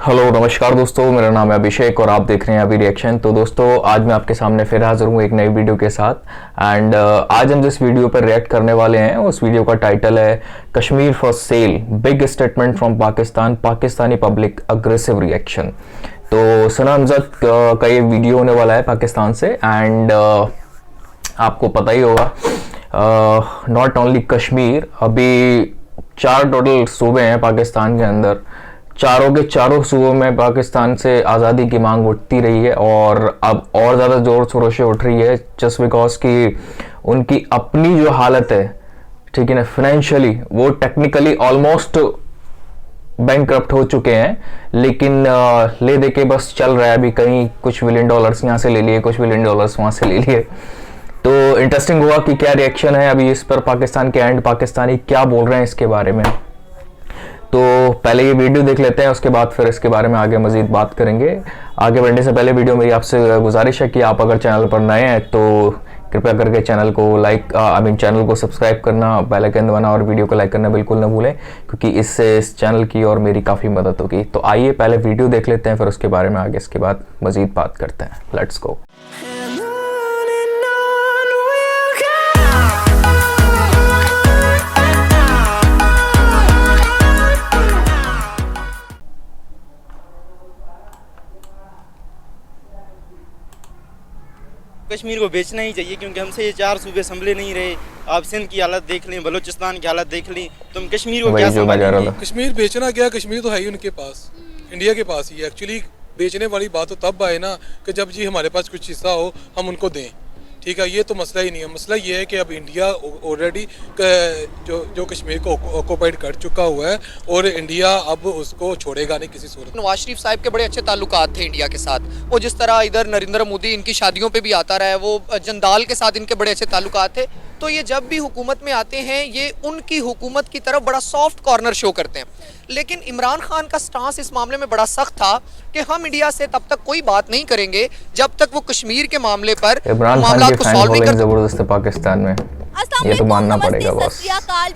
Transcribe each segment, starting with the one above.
Hello नमस्कार दोस्तों, मेरा नाम है अभिषेक और आप देख रहे हैं अभी रिएक्शन। तो दोस्तों आज मैं आपके सामने फिर हाजिर हूँ एक नई वीडियो के साथ। एंड आज हम जिस वीडियो पर रिएक्ट करने वाले हैं उस वीडियो का टाइटल है Kashmir for sale, big statement from Pakistan, Pakistani public aggressive reaction. तो सना हमजद का ये वीडियो होने वाला है पाकिस्तान से। एंड आपको पता ही होगा नॉट ओनली कश्मीर, अभी 4 टोटल सूबे हैं पाकिस्तान के अंदर। चारों के चारों सूबों में पाकिस्तान से आज़ादी की मांग उठती रही है और अब और ज़्यादा ज़ोर शोरों से उठ रही है, जस्ट बिकॉज कि उनकी अपनी जो हालत है, ठीक है ना, फाइनेंशियली वो टेक्निकली ऑलमोस्ट बैंकक्रप्ट हो चुके हैं, लेकिन ले दे के बस चल रहा है। अभी कहीं कुछ $1 बिलियन यहाँ से ले लिए, कुछ $1 बिलियन वहाँ से ले लिए। तो इंटरेस्टिंग हुआ कि क्या रिएक्शन है अभी इस पर पाकिस्तान के एंड पाकिस्तानी क्या बोल रहे हैं इसके बारे में। तो पहले ये वीडियो देख लेते हैं, उसके बाद फिर इसके बारे में आगे मजीद बात करेंगे। आगे बढ़ने से पहले वीडियो मेरी आपसे गुजारिश है कि आप अगर चैनल पर नए हैं तो कृपया करके चैनल को चैनल को सब्सक्राइब करना, बेल आइकन दबाना और वीडियो को लाइक करना बिल्कुल ना भूलें, क्योंकि इससे इस चैनल की और मेरी काफ़ी मदद होगी। तो आइए पहले वीडियो देख लेते हैं, फिर उसके बारे में आगे इसके बाद मजीद बात करते हैं। Let's go. कश्मीर को बेचना ही चाहिए, क्योंकि हमसे ये 4 सूबे संभले नहीं रहे। आप सिंध की हालत देख लें, बलूचिस्तान की हालत देख लें, तुम कश्मीर को क्या संभालेंगे? कश्मीर बेचना क्या, कश्मीर तो है ही उनके पास, इंडिया के पास ही है। एक्चुअली बेचने वाली बात तो तब आए ना कि जब जी हमारे पास कुछ हिस्सा हो हम उनको दें, ठीक है। ये तो मसला ही नहीं है। मसला ये है कि अब इंडिया ऑलरेडी जो कश्मीर को ऑक्यूपाइड कर चुका हुआ है और इंडिया अब उसको छोड़ेगा नहीं किसी सूरत। नवाज शरीफ साहब के बड़े अच्छे ताल्लुकात थे इंडिया के साथ। वो जिस तरह इधर नरेंद्र मोदी इनकी शादियों पे भी आता रहा है, वो जंदाल के साथ इनके बड़े अच्छे ताल्लुकात थे। तो ये जब भी हुकूमत में आते हैं ये उनकी हुकूमत की तरफ बड़ा सॉफ्ट कॉर्नर शो करते हैं। लेकिन इमरान खान का स्टांस इस मामले में बड़ा सख्त था कि हम इंडिया से तब तक कोई बात नहीं करेंगे जब तक वो कश्मीर के मामले पर मामला को सॉल्व नहीं कर। जबरदस्त है पाकिस्तान में, ये तो मानना पड़ेगा बॉस।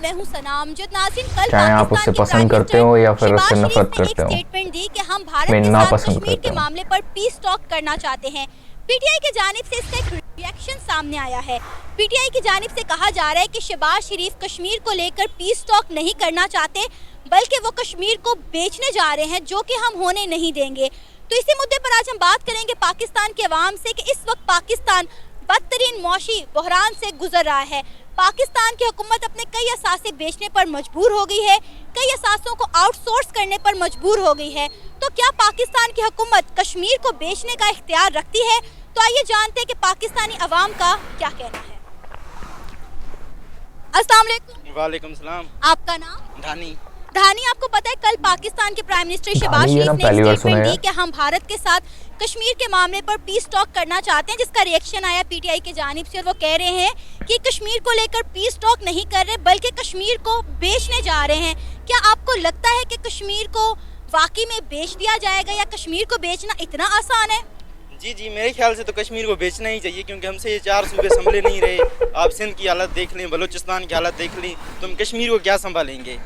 मैं हूं सना अमजद नाज़रीन। कल चाहे आप उससे पसंद करते हो या फिर उससे नफरत करते हो, स्टेटमेंट दी कि हम भारत के साथ कश्मीर के मामले पर पीस टॉक करना चाहते हैं। पीटीआई की जानिब से इसका एक रिएक्शन सामने आया है। पीटीआई की जानिब से कहा जा रहा है कि शहबाज शरीफ कश्मीर को लेकर पीस टॉक नहीं करना चाहते, बल्कि वो कश्मीर को बेचने जा रहे हैं, जो कि हम होने नहीं देंगे। तो इसी मुद्दे पर आज हम बात करेंगे पाकिस्तान के अवाम से कि इस वक्त पाकिस्तान बदतरीन मौशी बहरान से गुजर रहा है। पाकिस्तान की हुकूमत अपने कई असासे बेचने पर मजबूर हो गई है, कई असासों को आउटसोर्स करने पर मजबूर हो गई है। तो क्या पाकिस्तान की हुकूमत कश्मीर को बेचने का इख्तियार रखती है? तो आइए जानते हैं कि पाकिस्तानी अवाम का क्या कहना है। अस्सलाम वालेकुम। वालेकुम सलाम। आपका नाम? धानी। आपको पता है कल पाकिस्तान के प्राइम मिनिस्टर शहबाज शरीफ ने स्टेटमेंट दी कि हम भारत के साथ कश्मीर के मामले पर पीस टॉक करना चाहते हैं, जिसका रिएक्शन आया पीटीआई की जानिब से। और वो कह रहे हैं कि कश्मीर को लेकर पीस टॉक नहीं कर रहे, बल्कि कश्मीर को बेचने जा रहे हैं। क्या आपको लगता है कि कश्मीर को वाकई में बेच दिया जाएगा या कश्मीर को बेचना इतना आसान है? जी, मेरे ख्याल से तो कश्मीर को बेचना ही चाहिए, क्योंकि हमसे ये 4 सूबे संभले नहीं रहे। आप सिंध की हालत देख लें, बलूचिस्तान की हालत देख लें, तुम कश्मीर को क्या संभालेंगे?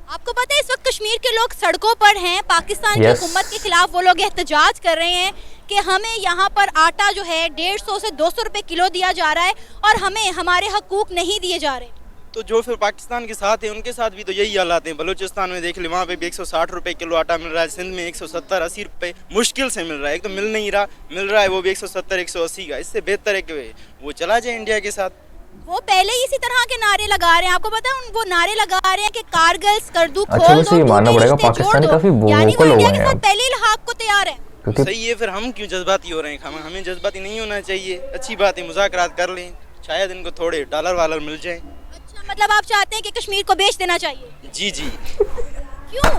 आपको पता है इस वक्त कश्मीर के लोग सड़कों पर हैं, पाकिस्तान की हुकूमत के खिलाफ वो लोग एहतजाज कर रहे हैं कि हमें यहाँ पर आटा जो है 150 से 200 रुपए किलो दिया जा रहा है और हमें हमारे हकूक नहीं दिए जा रहे। तो जो फिर पाकिस्तान के साथ है उनके साथ भी तो यही हालात हैं। बलूचिस्तान में देख ले, वहाँ पे भी 160 रुपए किलो आटा मिल रहा है, सिंध में 170-80 रुपए मुश्किल से मिल रहा है। एक तो मिल नहीं रहा, मिल रहा है वो भी 170-180 का। इससे बेहतर है कि वो चला जाए इंडिया के साथ। वो पहले ही इसी तरह के नारे लगा रहे हैं, आपको पता है वो नारे लगा रहे हैं कि कारगिल स्कर्दू खोल दो। अच्छा, ये मानना पड़ेगा पाकिस्तानी काफी वोकल हो गए हैं, पहले इल्हाक को तैयार है। सही है, फिर हम क्यों जज्बाती हो रहे हैं? हमें जज्बाती नहीं होना चाहिए। अच्छी बात है, मुज़ाकरात कर लें, शायद इनको थोड़े डॉलर वालर मिल जाए। अच्छा, मतलब आप चाहते हैं कि कश्मीर को बेच देना चाहिए? जी। क्यों?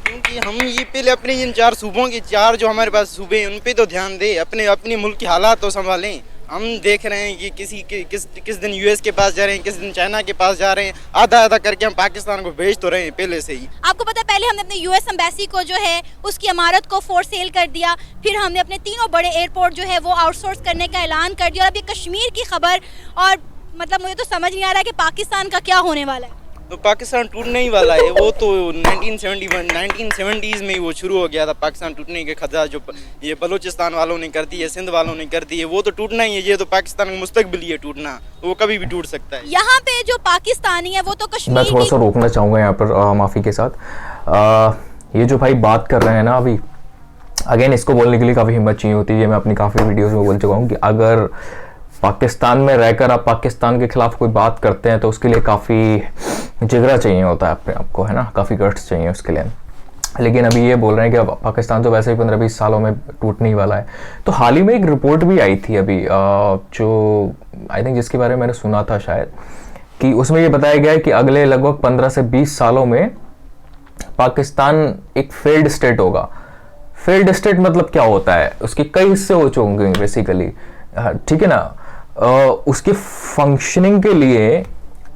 क्योंकि हम ये पहले अपने इन 4 सूबों के 4 जो हमारे पास सूबे हैं उन पे तो ध्यान दें, अपने मुल्क की हालात तो संभालें। हम देख रहे हैं कि किस दिन यूएस के पास जा रहे हैं, किस दिन चाइना के पास जा रहे हैं। आधा करके हम पाकिस्तान को भेज तो रहे हैं पहले से ही। आपको पता है पहले हमने अपने यूएस एम्बेसी को जो है उसकी इमारत को फॉर सेल कर दिया, फिर हमने अपने 3 बड़े एयरपोर्ट जो है वो आउटसोर्स करने का ऐलान कर दिया। और अभी कश्मीर की खबर, और मतलब मुझे तो समझ नहीं आ रहा है कि पाकिस्तान का क्या होने वाला है। तो पाकिस्तान टूटने ही वाला है। वो तो 1970s में ही वो शुरू हो गया था पाकिस्तान टूटने के खतरा, जो ये बलूचिस्तान वालों ने कर दी है, सिंध वालों ने कर दी है, वो तो टूटना ही है। ये तो पाकिस्तान का मुस्तकबिल ही है टूटना, तो वो कभी भी टूट सकता है। यहाँ पे जो पाकिस्तानी है वो तो कश्मीर मैं थोड़ा सा रोकना चाहूँगा यहाँ पर माफ़ी के साथ। ये जो भाई बात कर रहे हैं ना अभी, अगेन इसको बोलने के लिए काफ़ी हिम्मत चाहिए होती है। मैं अपनी काफ़ी वीडियोज़ में बोल चुका हूँ कि अगर पाकिस्तान में रहकर आप पाकिस्तान के खिलाफ कोई बात करते हैं तो उसके लिए काफ़ी जिगरा चाहिए होता है अपने आपको, है ना, काफ़ी गट्स चाहिए उसके लिए। लेकिन अभी ये बोल रहे हैं कि अब पाकिस्तान तो वैसे ही 15-20 सालों में टूटने ही वाला है। तो हाल ही में एक रिपोर्ट भी आई थी अभी, जो आई थिंक जिसके बारे में मैंने सुना था शायद, कि उसमें ये बताया गया है कि अगले लगभग 15 से 20 सालों में पाकिस्तान एक फेल्ड स्टेट होगा। फेल्ड स्टेट मतलब क्या होता है, उसके कई हिस्से हो चुके होंगे बेसिकली, ठीक है ना। उसके फंक्शनिंग के लिए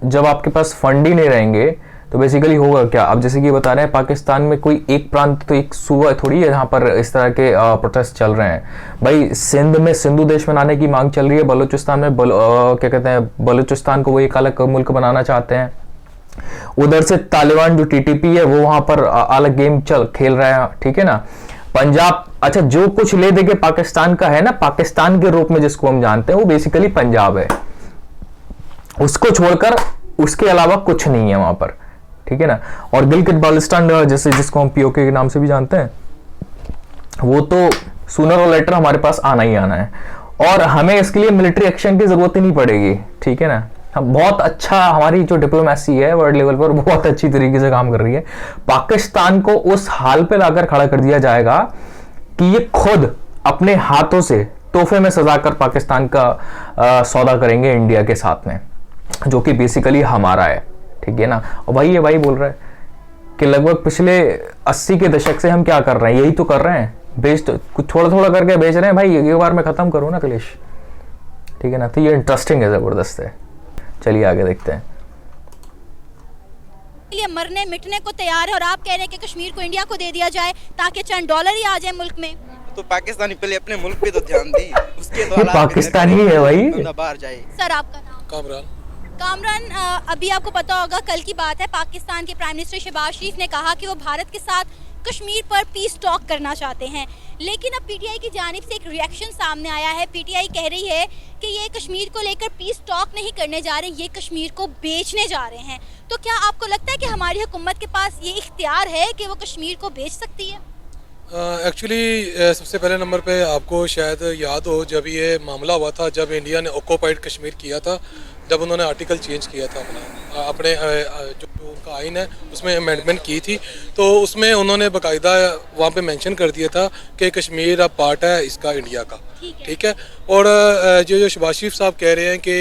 जब आपके पास फंड ही नहीं रहेंगे तो बेसिकली होगा क्या। अब जैसे कि बता रहे हैं पाकिस्तान में कोई एक प्रांत, तो एक सूबा थोड़ी है जहाँ पर इस तरह के प्रोटेस्ट चल रहे हैं। भाई सिंध में सिंधु देश बनाने की मांग चल रही है, बलूचिस्तान में क्या कहते हैं, बलूचिस्तान को वो एक अलग मुल्क बनाना चाहते हैं। उधर से तालिबान जो टीटीपी है वो वहां पर अलग गेम खेल रहा है, ठीक है ना। पंजाब, अच्छा जो कुछ ले दे के पाकिस्तान का है ना, पाकिस्तान के रूप में जिसको हम जानते हैं वो बेसिकली पंजाब है, उसको छोड़कर उसके अलावा कुछ नहीं है वहां पर, ठीक है ना। और गिलगित बाल्टिस्तान जैसे जिसको हम पीओके के नाम से भी जानते हैं, वो तो सूनर और लेटर हमारे पास आना ही आना है, और हमें इसके लिए मिलिट्री एक्शन की जरूरत ही नहीं पड़ेगी, ठीक है ना। हम बहुत अच्छा, हमारी जो डिप्लोमेसी है वर्ल्ड लेवल पर बहुत अच्छी तरीके से काम कर रही है। पाकिस्तान को उस हाल पे लाकर खड़ा कर दिया जाएगा कि ये खुद अपने हाथों से तोहफे में सजाकर पाकिस्तान का सौदा करेंगे इंडिया के साथ में, जो कि बेसिकली हमारा है, ठीक है ना। और भाई ये भाई बोल रहा है कि लगभग पिछले 80 के दशक से हम क्या कर रहे हैं, यही तो कर रहे हैं, बेच कुछ थोड़ा थोड़ा करके बेच रहे हैं। भाई एक बार में खत्म करो ना कलेश, ठीक है ना। तो ये इंटरेस्टिंग है, जबरदस्त है। चलिए आगे देखते हैं। लिए मरने मिटने को तैयार है और आप कह रहे हैं कि कश्मीर को इंडिया को दे दिया जाए ताकि चंद डॉलर ही आ जाए मुल्क में। तो पाकिस्तानी पहले अपने मुल्क पे तो ध्यान दे, उसके तो ये पाकिस्तानी है भाई। बाहर जाए। सर आपका नाम? कामरान, अभी आपको पता होगा कल की बात है, पाकिस्तान के प्राइम मिनिस्टर शहबाज शरीफ ने कहा कि वो भारत के साथ कश्मीर पर पीस टॉक करना चाहते हैं, लेकिन अब पीटीआई की जानिब से एक रिएक्शन सामने आया है। पीटीआई कह रही है कि ये कश्मीर को लेकर पीस टॉक नहीं करने जा रहे, ये कश्मीर को बेचने जा रहे हैं। तो क्या आपको लगता है कि हमारी हुकूमत के पास ये इख्तियार है कि वो कश्मीर को बेच सकती है? एक्चुअली सबसे पहले नंबर पे आपको शायद याद हो जब ये मामला हुआ था, जब इंडिया ने ऑक्यूपाइड कश्मीर किया था, जब उन्होंने आर्टिकल चेंज किया था अपने जो उनका आइन है उसमें अमेंडमेंट की थी, तो उसमें उन्होंने बाकायदा वहाँ पे मेंशन कर दिया था कि कश्मीर अब पार्ट है इसका इंडिया का, ठीक है। और जो शहबाज शरीफ साहब कह रहे हैं कि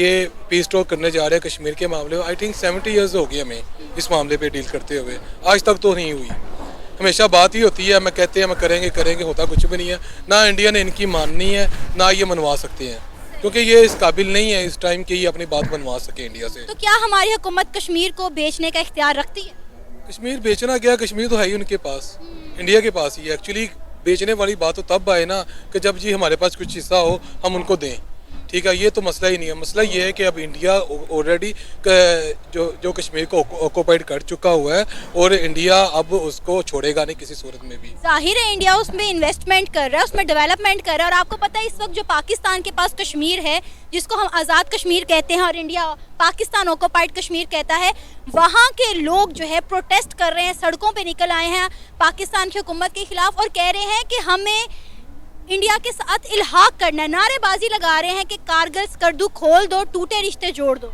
ये पीस टॉक करने जा रहे हैं कश्मीर के मामले में, आई थिंक 70 ईयर्स हो गए हमें इस मामले पे डील करते हुए, आज तक तो नहीं हुई। हमेशा बात ही होती है, हमें कहते हैं हम करेंगे, होता कुछ भी नहीं है। ना इंडिया ने इनकी माननी है, ना ये मनवा सकते हैं, क्योंकि ये इस काबिल नहीं है इस टाइम कि ये अपनी बात बनवा सके इंडिया से। तो क्या हमारी हुकूमत कश्मीर को बेचने का इख्तियार रखती है? कश्मीर बेचना क्या, कश्मीर तो है ही उनके पास, इंडिया के पास ही है। एक्चुअली बेचने वाली बात तो तब आए ना कि जब जी हमारे पास कुछ हिस्सा हो हम उनको दें, ठीक है। ये तो मसला ही नहीं है। मसला ये है कि अब इंडिया ऑलरेडी जो कश्मीर को ऑक्यूपाइड कर चुका हुआ है और इंडिया अब उसको छोड़ेगा नहीं किसी सूरत में भी। जाहिर है इंडिया उसमें इन्वेस्टमेंट कर रहा है, उसमें डेवलपमेंट कर रहा है, और आपको पता है इस वक्त जो पाकिस्तान के पास कश्मीर है, जिसको हम आज़ाद कश्मीर कहते हैं और इंडिया पाकिस्तान ऑक्यूपाइड कश्मीर कहता है, वहाँ के लोग जो है प्रोटेस्ट कर रहे हैं, सड़कों पर निकल आए हैं पाकिस्तान की हुकूमत के खिलाफ और कह रहे हैं कि हमें इंडिया के साथ इल्हाक करना है, नारेबाजी लगा रहे हैं कि कारगिल स्कर्दू खोल दो, टूटे रिश्ते जोड़ दो।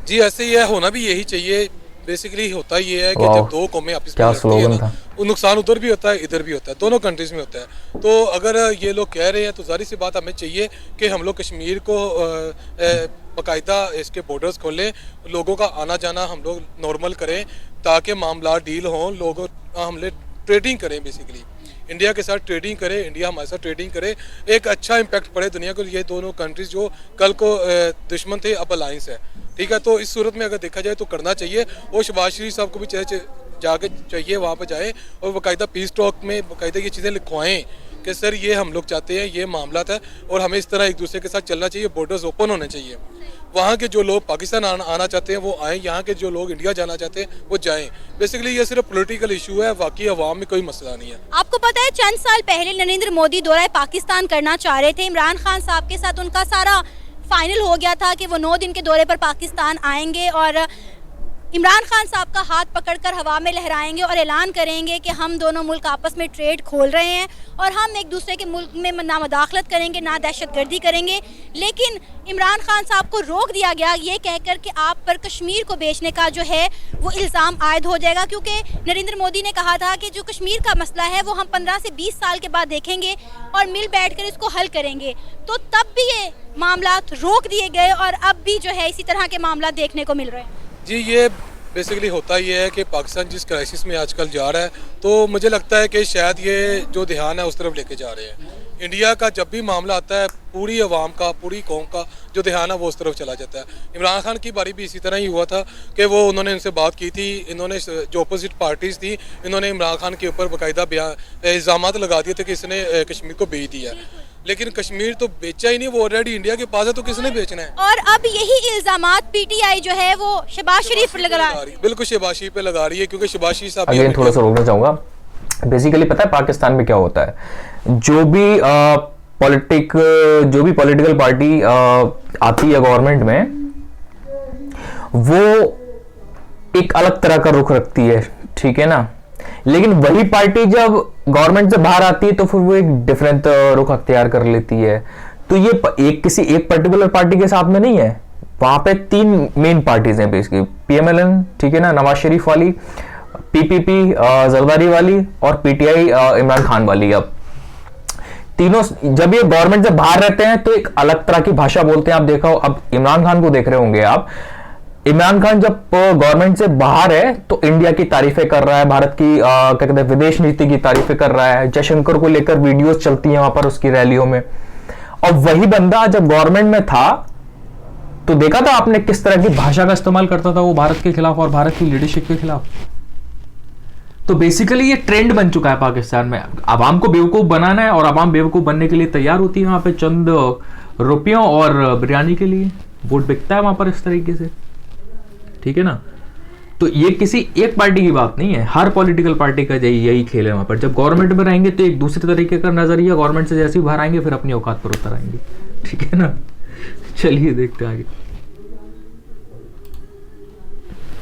जी ऐसे ही है, होना भी यही चाहिए। बेसिकली होता ये है कि जब दो कौमें आपस में लड़ती है ना, वो नुकसान उधर भी होता है इधर भी होता है, दोनों कंट्रीज में होता है। तो अगर ये लोग कह रहे हैं तो जाहिर सी बात हमें चाहिए कि हम लोग कश्मीर को बाकायदा इसके बॉर्डर्स खोलें, लोगों का आना जाना हम लोग नॉर्मल करें ताकि मामला डील हों, लोग हम लोग ट्रेडिंग करें, बेसिकली इंडिया के साथ ट्रेडिंग करे, इंडिया हमारे साथ ट्रेडिंग करे, एक अच्छा इम्पैक्ट पड़े दुनिया को। ये दोनों कंट्रीज जो कल को दुश्मन थे अब अलायंस है, ठीक है। तो इस सूरत में अगर देखा जाए तो करना चाहिए, और शहबाज शरीफ साहब को भी जाके चाहिए वहाँ पर जाए और बाकायदा पीस टॉक में बाकायदा ये चीज़ें लिखवाएं कि सर ये हम लोग चाहते हैं, ये मामला है और हमें इस तरह एक दूसरे के साथ चलना चाहिए, बॉर्डर्स ओपन होने चाहिए। वहाँ के जो लोग पाकिस्तान आना चाहते हैं वो आएँ, यहाँ के जो लोग इंडिया जाना चाहते हैं वो जाएं। बेसिकली ये सिर्फ पॉलिटिकल इशू है, बाकी अवाम में कोई मसला नहीं है। आपको पता है चंद साल पहले नरेंद्र मोदी दौरा पाकिस्तान करना चाह रहे थे, इमरान खान साहब के साथ उनका सारा फाइनल हो गया था कि वो 9 दिन के दौरे पर पाकिस्तान आएंगे और इमरान खान साहब का हाथ पकड़कर हवा में लहराएंगे और ऐलान करेंगे कि हम दोनों मुल्क आपस में ट्रेड खोल रहे हैं और हम एक दूसरे के मुल्क में ना मुदाखलत करेंगे ना दहशतगर्दी करेंगे। लेकिन इमरान खान साहब को रोक दिया गया ये कहकर कि आप पर कश्मीर को बेचने का जो है वो इल्ज़ाम आयद हो जाएगा, क्योंकि नरेंद्र मोदी ने कहा था कि जो कश्मीर का मसला है वो हम 15 से 20 साल के बाद देखेंगे और मिल बैठकर इसको हल करेंगे। तो तब भी ये मामला रोक दिए गए और अब भी जो है इसी तरह के मामला देखने को मिल रहे हैं। जी ये बेसिकली होता ये है कि पाकिस्तान जिस क्राइसिस में आजकल जा रहा है, तो मुझे लगता है कि शायद ये जो ध्यान है उस तरफ लेके जा रहे हैं। इंडिया का जब भी मामला आता है पूरी अवाम का, पूरी कौम का जो ध्यान है वो उस तरफ चला जाता है। इमरान खान की बारी भी इसी तरह ही हुआ था कि वो उन्होंने इनसे बात की थी, इन्होंने जो अपोजिट पार्टीज़ थी इन्होंने इमरान खान के ऊपर बाकायदा इल्ज़ाम लगा दिए थे कि इसने कश्मीर को बेच दिया, लेकिन कश्मीर तो बेचा ही नहीं, वो ऑलरेडी इंडिया के पास है, तो किसने बेचना है। और अब यही इल्जामात पीटीआई जो है वो शहबाज शरीफ पर लगा रही है। बिल्कुल शहबाज शरीफ पे लगा रही है, क्योंकि शहबाज शरीफ साहब अगेन थोड़ा सा रोकना चाहूंगा। बेसिकली पता है पाकिस्तान में क्या होता है, जो भी पॉलिटिकल पार्टी आती है गवर्नमेंट में वो एक अलग तरह का रुख रखती है, ठीक है ना, लेकिन वही पार्टी जब गवर्नमेंट से बाहर आती है तो फिर वो एक डिफरेंट रुख अख्तियार कर लेती है। तो ये किसी एक पर्टिकुलर पार्टी के साथ में नहीं है, वहां पे 3 मेन पार्टीज हैं बेसिकली, PMLN, ठीक है ना, नवाज शरीफ वाली, PPP जरदारी वाली और PTI इमरान खान वाली। अब तीनों जब ये गवर्नमेंट से बाहर रहते हैं तो एक अलग तरह की भाषा बोलते हैं। आप देखो, अब इमरान खान को देख रहे होंगे आप, इमरान खान जब गवर्नमेंट से बाहर है तो इंडिया की तारीफें कर रहा है, भारत की क्या कहते हैं विदेश नीति की तारीफें कर रहा है, जयशंकर को लेकर वीडियोस चलती हैं वहां पर उसकी रैलियों में। और वही बंदा जब गवर्नमेंट में था तो देखा था आपने किस तरह की भाषा का इस्तेमाल करता था वो भारत के खिलाफ और भारत की लीडरशिप के खिलाफ। तो बेसिकली ये ट्रेंड बन चुका है पाकिस्तान में, आवाम को बेवकूफ बनाना है और आवाम बेवकूफ बनने के लिए तैयार होती है वहां पे चंद रुपयों और बिरयानी के लिए वोट बिकता है वहां पर इस तरीके से, ठीक है ना। तो ये किसी एक पार्टी की बात नहीं है, हर पॉलिटिकल पार्टी का यही खेल है वहां पर। जब गवर्नमेंट में रहेंगे तो एक दूसरे तरीके का नजरिया, गवर्नमेंट से जैसे ही बाहर आएंगे फिर अपनी औकात पर उतर आएंगे, ठीक है ना। चलिए देखते हैं आगे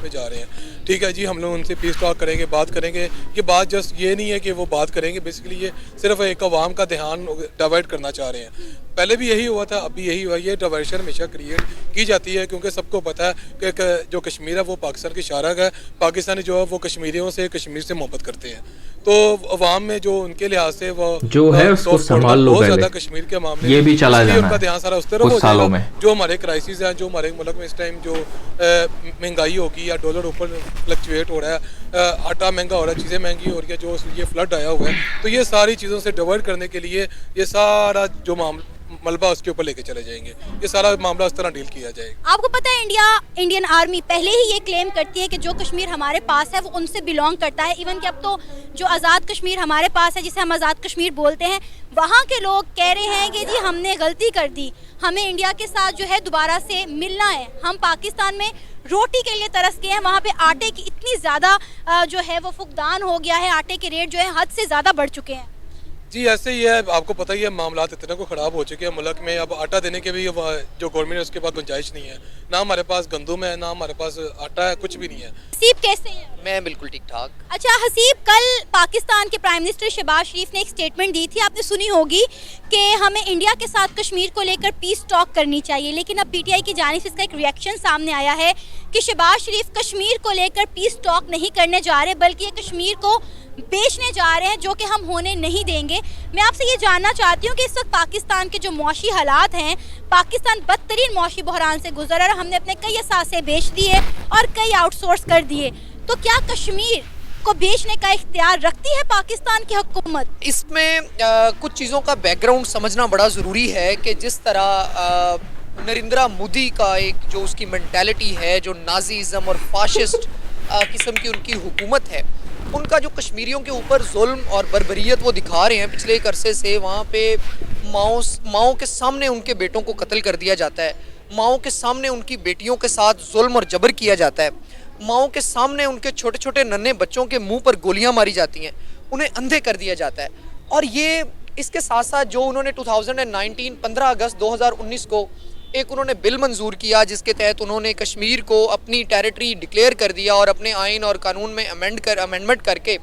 जा रहे हैं। ठीक है जी, हम लोग उनसे पीस टॉक करेंगे, बात करेंगे। ये बात जस्ट ये नहीं है कि वो बात करेंगे, बेसिकली ये सिर्फ एक अवाम का ध्यान डाइवर्ट करना चाह रहे हैं। पहले भी यही हुआ था, अभी यही हुआ। ये डाइवर्शन हमेशा क्रिएट की जाती है क्योंकि सबको पता है कि जो कश्मीर है वो पाकिस्तान की शारक है, पाकिस्तानी जो है वो कश्मीरियों से, कश्मीर से मोहब्बत करते हैं। तो अवाम में जो उनके लिहाज से वो जो है उसको संभाल लो, बहुत ज्यादा कश्मीर के मामले ये भी चला जाना, उनका ध्यान सारा उस तरफ हो जाएगा। जो हमारे क्राइसिस हैं, जो हमारे मुल्क में इस टाइम जो महंगाई होगी या डॉलर ऊपर फ्लक्चुएट हो रहा है, आटा महंगा हो रहा है, चीज़ें महंगी हो रही है, जो ये फ्लड आया हुआ है, तो ये सारी चीज़ों से डाइवर्ट करने के लिए ये सारा जो मलबा उसके ऊपर लेके चले जाएंगे, ये सारा मामला उस तरह डील किया जाएगा। आपको पता है इंडियन आर्मी पहले ही ये क्लेम करती है कि जो कश्मीर हमारे पास है वो उनसे बिलोंग करता है। इवन कि अब तो जो आज़ाद कश्मीर हमारे पास है, जिसे हम आज़ाद कश्मीर बोलते हैं, वहाँ के लोग कह रहे हैं कि जी हमने गलती कर दी, हमें इंडिया के साथ जो है दोबारा से मिलना है। हम पाकिस्तान में रोटी के लिए तरस गए हैं, वहाँ पे आटे की इतनी ज़्यादा जो है वो फुकदान हो गया है, आटे के रेट जो है हद से ज़्यादा बढ़ चुके हैं। जी ऐसे ही है, आपको पता ही है मामला इतने को ख़राब हो चुके हैं मुल्क में। अब आटा देने के भी जो गवर्नमेंट है उसके पास गुंजाइश नहीं है, ना हमारे पास गंदम है, ना हमारे पास आटा है, कुछ भी नहीं है। हसीब कैसे हैं? मैं बिल्कुल ठीक ठाक। अच्छा हसीब, कल पाकिस्तान के प्राइम मिनिस्टर शहबाज शरीफ ने एक स्टेटमेंट दी थी, आपने सुनी होगी, कि हमें इंडिया के साथ कश्मीर को लेकर पीस टॉक करनी चाहिए। लेकिन अब पीटीआई की जानिब से इसका एक रिएक्शन सामने आया है कि शहबाज शरीफ कश्मीर को लेकर पीस टॉक नहीं करने जा रहे, बल्कि ये कश्मीर को बेचने जा रहे हैं, जो कि हम होने नहीं देंगे। मैं आपसे ये जानना चाहती हूँ कि इस वक्त पाकिस्तान के जो मौशी हालात हैं, पाकिस्तान बदतरीन मौशी बहरान से गुजर रहा है, हमने अपने कई असासे बेच दिए और कई आउटसोर्स कर दिए, तो क्या कश्मीर को बेचने का इख्तियार रखती है पाकिस्तान की हुकूमत? इसमें कुछ चीज़ों का बैकग्राउंड समझना बड़ा ज़रूरी है कि जिस तरह नरेंद्र मोदी का एक जो उसकी मेंटालिटी है, जो नाजीज़म और फाशिस्ट किस्म की उनकी हुकूमत है, उनका जो कश्मीरियों के ऊपर जुल्म और बर्बरियत वो दिखा रहे हैं पिछले एक अरसे से, वहाँ पे माओ के सामने उनके बेटों को कत्ल कर दिया जाता है, माओ के सामने उनकी बेटियों के साथ जुल्म और जबर किया जाता है, माओ के सामने उनके छोटे छोटे नन्हे बच्चों के मुंह पर गोलियां मारी जाती हैं, उन्हें अंधे कर दिया जाता है। और ये इसके साथ साथ जो उन्होंने 2019 15 अगस्त 2019 को एक उन्होंने बिल मंजूर किया जिसके तहत उन्होंने कश्मीर को अपनी टेरिटरी डिक्लेयर कर दिया और अपने आइन और कानून में अमेंडमेंट करके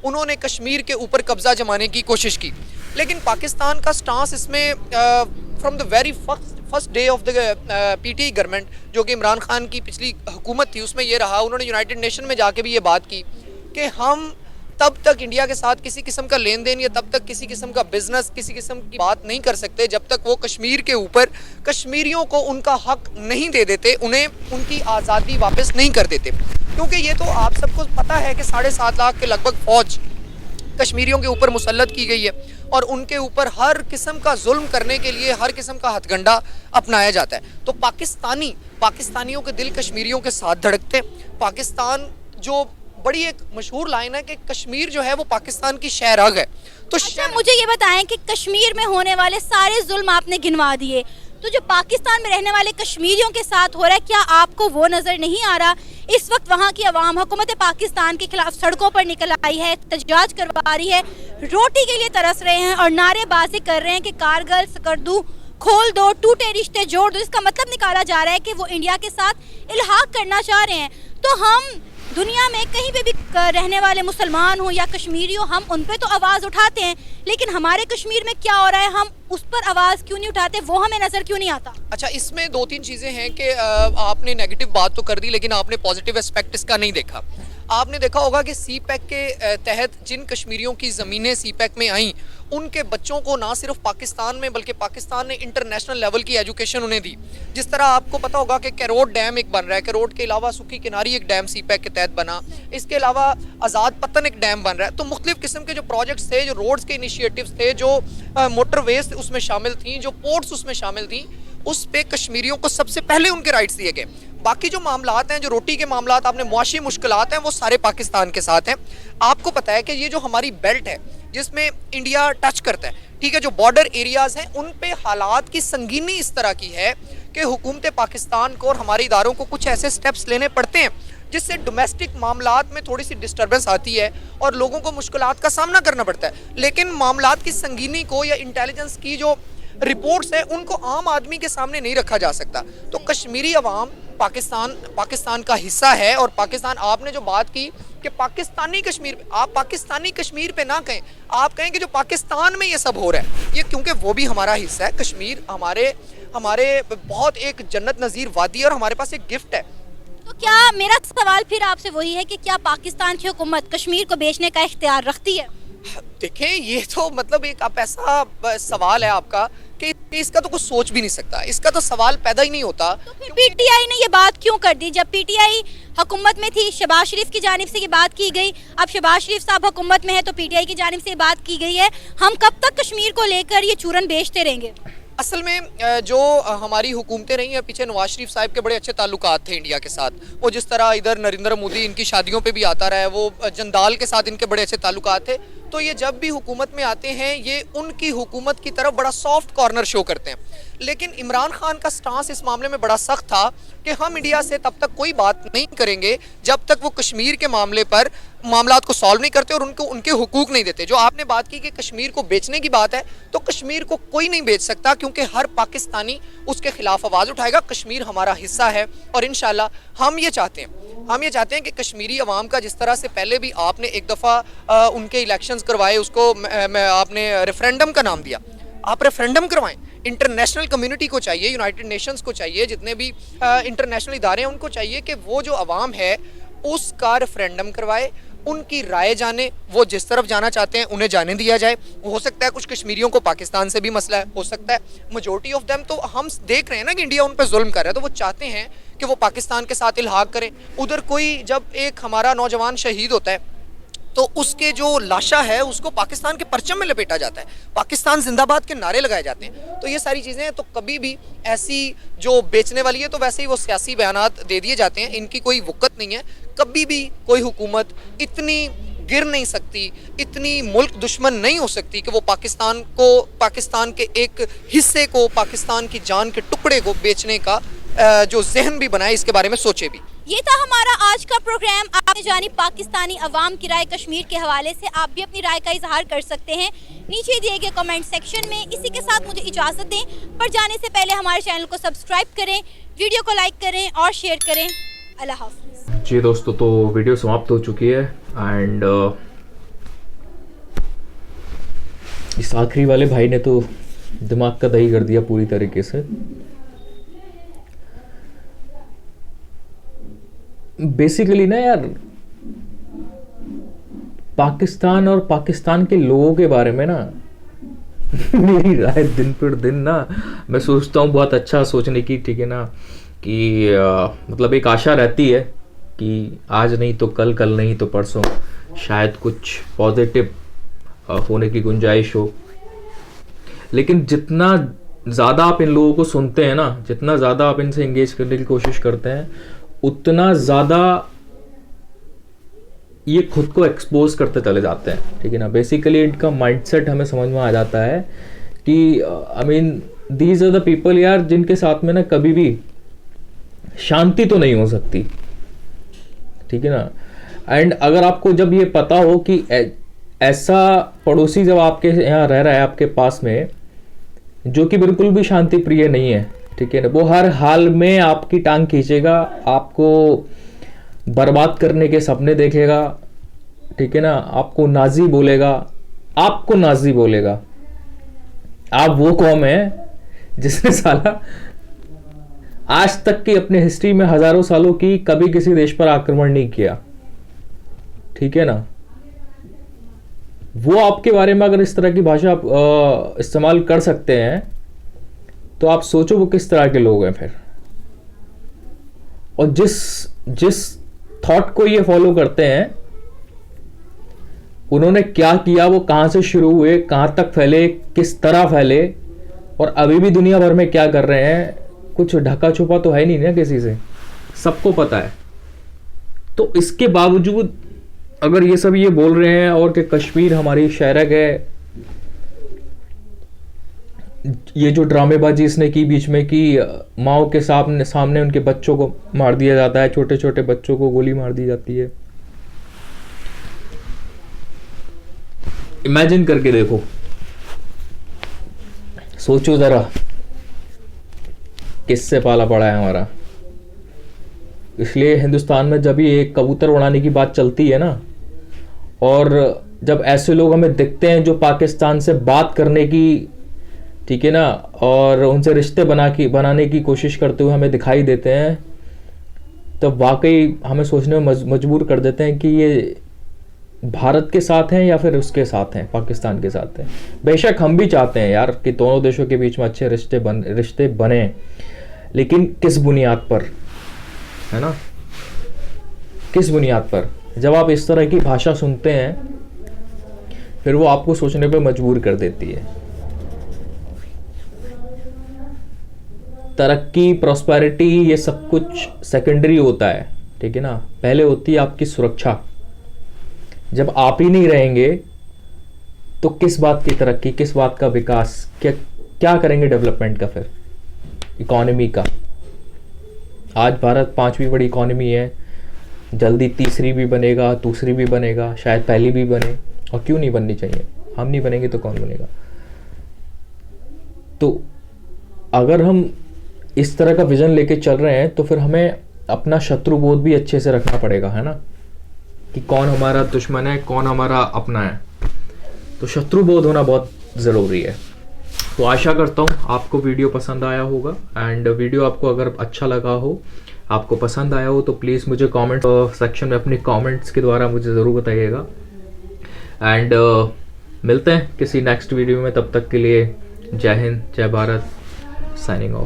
उन्होंने कश्मीर के ऊपर कब्जा जमाने की कोशिश की। लेकिन पाकिस्तान का स्टांस इसमें from the very first day of the PTI government, जो कि इमरान खान की पिछली हुकूमत थी, उसमें ये रहा, उन्होंने यूनाइटेड नेशन में जाके भी ये बात की कि हम तब तक इंडिया के साथ किसी किस्म का लेन देन या तब तक किसी किस्म का बिजनेस, किसी किस्म की बात नहीं कर सकते जब तक वो कश्मीर के ऊपर कश्मीरियों को उनका हक नहीं दे देते, उन्हें उनकी आज़ादी वापस नहीं कर देते। क्योंकि ये तो आप सबको पता है कि 7.5 लाख के लगभग फौज कश्मीरियों के ऊपर मुसल्लत की गई है और उनके ऊपर हर किस्म का जुल्म करने के लिए हर किस्म का हथगंडा अपनाया जाता है। तो पाकिस्तानियों के दिल कश्मीरियों के साथ धड़कते। पाकिस्तान जो बड़ी एक मशहूर लाइन है कि कश्मीर जो है वो पाकिस्तान की शहरग है। तो अच्छा, मुझे ये बताएं कि कश्मीर में होने वाले सारे जुल्म आपने गिनवा दिए, तो जो पाकिस्तान में रहने वाले कश्मीरियों के साथ हो रहा है, क्या आपको वो नजर नहीं आ रहा? इस वक्त वहाँ की आवाम हुकूमत पाकिस्तान के खिलाफ सड़कों पर निकल आई है, एहतजाज करवा रही है, रोटी के लिए तरस रहे हैं और नारेबाजी कर रहे हैं कि कारगिल सकर्दू खोल दो, टूटे रिश्ते जोड़ दो। इसका मतलब निकाला जा रहा है कि वो इंडिया के साथ इल्हाक करना चाह रहे हैं। तो हम दुनिया में कहीं पे भी रहने वाले मुसलमान हो या कश्मीरी हो, हम उन पे तो आवाज़ उठाते हैं, लेकिन हमारे कश्मीर में क्या हो रहा है, हम उस पर आवाज़ क्यों नहीं उठाते, वो हमें नज़र क्यों नहीं आता? अच्छा, इसमें 2-3 चीज़ें हैं कि आपने नेगेटिव बात तो कर दी लेकिन आपने पॉजिटिव एस्पेक्ट इसका नहीं देखा। आपने देखा होगा कि सी पैक के तहत जिन कश्मीरियों की ज़मीनें सी पैक में आईं, उनके बच्चों को ना सिर्फ पाकिस्तान में बल्कि पाकिस्तान ने इंटरनेशनल लेवल की एजुकेशन उन्हें दी। जिस तरह आपको पता होगा कि कैरोट डैम एक बन रहा है, कैरोट के अलावा सुखी किनारी एक डैम सी पैक के तहत बना, इसके अलावा आज़ाद पतन एक डैम बन रहा है। तो मुख्तलिफ किस्म के जो प्रोजेक्ट्स थे, जो रोड्स के इनिशिएटिव्स थे, जो मोटरवेज उसमें शामिल थी, जो पोर्ट्स उसमें शामिल थी, उस पे कश्मीरियों को सबसे पहले उनके राइट्स दिए गए। बाकी जो मामलात हैं, जो रोटी के मामलात, आपने मुआशी मुश्किलात हैं, वो सारे पाकिस्तान के साथ हैं। आपको पता है कि ये जो हमारी बेल्ट है जिसमें इंडिया टच करता है, ठीक है, जो बॉर्डर एरियाज़ हैं, उन पे हालात की संगीनी इस तरह की है कि हुकूमत पाकिस्तान को और हमारे इदारों को कुछ ऐसे स्टेप्स लेने पड़ते हैं जिससे डोमेस्टिक मामलात में थोड़ी सी डिस्टर्बेंस आती है और लोगों को मुश्किलात का सामना करना पड़ता है। लेकिन मामलात की संगीनी को या इंटेलिजेंस की जो रिपोर्ट्स है उनको आम आदमी के सामने नहीं रखा जा सकता। तो कश्मीरी अवाम पाकिस्तान का हिस्सा है और पाकिस्तान, आपने जो बात की कि पाकिस्तानी कश्मीर, आप पाकिस्तानी कश्मीर पे ना कहें, आप कहें कि जो पाकिस्तान में ये सब हो रहा है, ये क्योंकि वो भी हमारा हिस्सा है। कश्मीर हमारे बहुत एक जन्नत नज़ीर वादी है और हमारे पास एक गिफ्ट है। तो क्या, मेरा सवाल फिर आपसे वही है कि क्या पाकिस्तान की हुकूमत कश्मीर को बेचने का इख्तियार रखती है? देखें, ये तो मतलब एक आप ऐसा सवाल है आपका कि इसका तो कुछ सोच भी नहीं सकता, इसका तो सवाल पैदा ही नहीं होता। तो फिर पीटीआई ने ये बात क्यों कर दी? जब पीटीआई हुकूमत में थी, शहबाज शरीफ की जानिब से ये बात की गई, अब शहबाज शरीफ साहब हुकूमत में है तो पीटीआई की जानिब से ये बात की गई है, हम कब तक कश्मीर को लेकर ये चूरन बेचते रहेंगे? असल में जो हमारी हुकूमतें रही हैं पीछे, नवाज शरीफ साहब के बड़े अच्छे ताल्लुकात थे इंडिया के साथ। वो जिस तरह इधर नरेंद्र मोदी इनकी शादियों पे भी आता रहा है, वो जंदाल के साथ इनके बड़े अच्छे ताल्लुकात थे। तो ये जब भी हुकूमत में आते हैं, ये उनकी हुकूमत की तरफ बड़ा सॉफ्ट कॉर्नर शो करते हैं। लेकिन इमरान खान का स्टांस इस मामले में बड़ा सख्त था कि हम इंडिया से तब तक कोई बात नहीं करेंगे जब तक वो कश्मीर के मामले पर मामलात को सॉल्व नहीं करते और उनको उनके हुकूक नहीं देते। जो आपने बात की कि कश्मीर को बेचने की बात है, तो कश्मीर को कोई नहीं बेच सकता क्योंकि हर पाकिस्तानी उसके खिलाफ आवाज़ उठाएगा। कश्मीर हमारा हिस्सा है और इंशाल्लाह हम ये चाहते हैं कि कश्मीरी अवाम का, जिस तरह से पहले भी आपने एक दफ़ा उनके इलेक्शंस करवाए, उसको आपने रेफरेंडम का नाम दिया, आप रेफरेंडम करवाएं। इंटरनेशनल कम्युनिटी को चाहिए, यूनाइटेड नेशंस को चाहिए, जितने भी इंटरनेशनल इदारे हैं उनको चाहिए कि वो जो अवाम है उसका रेफरेंडम करवाए, उनकी राय जाने, वो जिस तरफ जाना चाहते हैं उन्हें जाने दिया जाए। हो सकता है कुछ कश्मीरियों को पाकिस्तान से भी मसला है, हो सकता है मेजॉरिटी ऑफ देम, तो हम देख रहे हैं ना कि इंडिया उन पर जुल्म कर रहा है, तो वो चाहते हैं कि वो पाकिस्तान के साथ इल्हाक करें। उधर कोई, जब एक हमारा नौजवान शहीद होता है तो उसके जो लाशा है उसको पाकिस्तान के परचम में लपेटा जाता है, पाकिस्तान जिंदाबाद के नारे लगाए जाते हैं। तो ये सारी चीज़ें, तो कभी भी ऐसी जो बेचने वाली है, तो वैसे ही वो सियासी बयानात दे दिए जाते हैं, इनकी कोई वक़्त नहीं है। कभी भी कोई हुकूमत इतनी गिर नहीं सकती, इतनी मुल्क दुश्मन नहीं हो सकती कि वो पाकिस्तान के एक हिस्से को, पाकिस्तान की जान के टुकड़े को बेचने का जो जहन भी बनाए, इसके बारे में सोचे भी। ये था हमारा आज का प्रोग्राम। आपने जानी पाकिस्तानी अवाम की राय कश्मीर के हवाले से। आप भी अपनी राय का इजहार कर सकते हैं नीचे दिए गए कमेंट सेक्शन में। इसी के साथ मुझे इजाज़त दें, पर जाने से पहले हमारे चैनल को सब्सक्राइब करें, वीडियो को लाइक करें और शेयर करें। अल्लाह हाफ़िज़। जी दोस्तों, तो वीडियो समाप्त हो चुकी है एंड इस आखिरी वाले भाई ने तो दिमाग का दही कर दिया पूरी तरीके से। बेसिकली ना यार, पाकिस्तान और पाकिस्तान के लोगों के बारे में ना मेरी राय दिन पर दिन ना मैं सोचता हूँ बहुत अच्छा सोचने की, ठीक है ना, कि मतलब एक आशा रहती है कि आज नहीं तो कल, कल नहीं तो परसों शायद कुछ पॉजिटिव होने की गुंजाइश हो। लेकिन जितना ज़्यादा आप इन लोगों को सुनते हैं ना, जितना ज़्यादा आप इनसे एंगेज करने की कोशिश करते हैं, उतना ज़्यादा ये खुद को एक्सपोज करते चले जाते हैं, ठीक है ना। बेसिकली इनका माइंडसेट हमें समझ में आ जाता है कि I mean these are the people यार, जिनके साथ में ना कभी भी शांति तो नहीं हो सकती, ठीक है ना। एंड अगर आपको जब ये पता हो कि ऐसा पड़ोसी जब आपके यहाँ रह रहा है आपके पास में, जो कि बिल्कुल भी शांति प्रिय नहीं है, ठीक है ना, वो हर हाल में आपकी टांग खींचेगा, आपको बर्बाद करने के सपने देखेगा, ठीक है ना, आपको नाजी बोलेगा, आपको नाजी बोलेगा। आप वो कौम है जिसने साला आज तक की अपने हिस्ट्री में हजारों सालों की कभी किसी देश पर आक्रमण नहीं किया, ठीक है ना। वो आपके बारे में अगर इस तरह की भाषा आप इस्तेमाल कर सकते हैं, तो आप सोचो वो किस तरह के लोग हैं फिर। और जिस थॉट को ये फॉलो करते हैं, उन्होंने क्या किया, वो कहां से शुरू हुए, कहां तक फैले, किस तरह फैले, और अभी भी दुनिया भर में क्या कर रहे हैं, कुछ ढका छुपा तो है नहीं ना किसी से, सबको पता है। तो इसके बावजूद अगर ये सब ये बोल रहे हैं और कि कश्मीर हमारी शहरक है, ये जो ड्रामेबाजी इसने की बीच में कि माओ के सामने उनके बच्चों को मार दिया जाता है, छोटे छोटे बच्चों को गोली मार दी जाती है। इमेजिन करके देखो, सोचो जरा किससे पाला पड़ा है हमारा। इसलिए हिंदुस्तान में जब ये कबूतर उड़ाने की बात चलती है ना, और जब ऐसे लोग हमें दिखते हैं जो पाकिस्तान से बात करने की, ठीक है ना, और उनसे रिश्ते बनाने की कोशिश करते हुए हमें दिखाई देते हैं, तो वाकई हमें सोचने में मजबूर कर देते हैं कि ये भारत के साथ हैं या फिर उसके साथ हैं, पाकिस्तान के साथ हैं। बेशक हम भी चाहते हैं यार कि दोनों देशों के बीच में अच्छे रिश्ते बने, लेकिन किस बुनियाद पर, है ना, किस बुनियाद पर। जब आप इस तरह की भाषा सुनते हैं, फिर वो आपको सोचने पे मजबूर कर देती है। तरक्की, प्रॉस्पेरिटी, ये सब कुछ सेकेंडरी होता है, ठीक है ना। पहले होती है आपकी सुरक्षा। जब आप ही नहीं रहेंगे तो किस बात की तरक्की, किस बात का विकास, क्या करेंगे डेवलपमेंट का, फिर इकोनॉमी का। आज भारत 5वीं बड़ी इकोनॉमी है, जल्दी तीसरी भी बनेगा, दूसरी भी बनेगा, शायद पहली भी बने, और क्यों नहीं बननी चाहिए। हम नहीं बनेंगे तो कौन बनेगा। तो अगर हम इस तरह का विजन लेके चल रहे हैं, तो फिर हमें अपना शत्रु बोध भी अच्छे से रखना पड़ेगा, है ना, कि कौन हमारा दुश्मन है, कौन हमारा अपना है। तो शत्रु बोध होना बहुत ज़रूरी है। तो आशा करता हूँ आपको वीडियो पसंद आया होगा, एंड वीडियो आपको अगर अच्छा लगा हो, आपको पसंद आया हो, तो प्लीज़ मुझे कमेंट सेक्शन में अपने कमेंट्स के द्वारा मुझे ज़रूर बताइएगा। एंड मिलते हैं किसी नेक्स्ट वीडियो में, तब तक के लिए जय हिंद, जय भारत, साइनिंग ऑफ।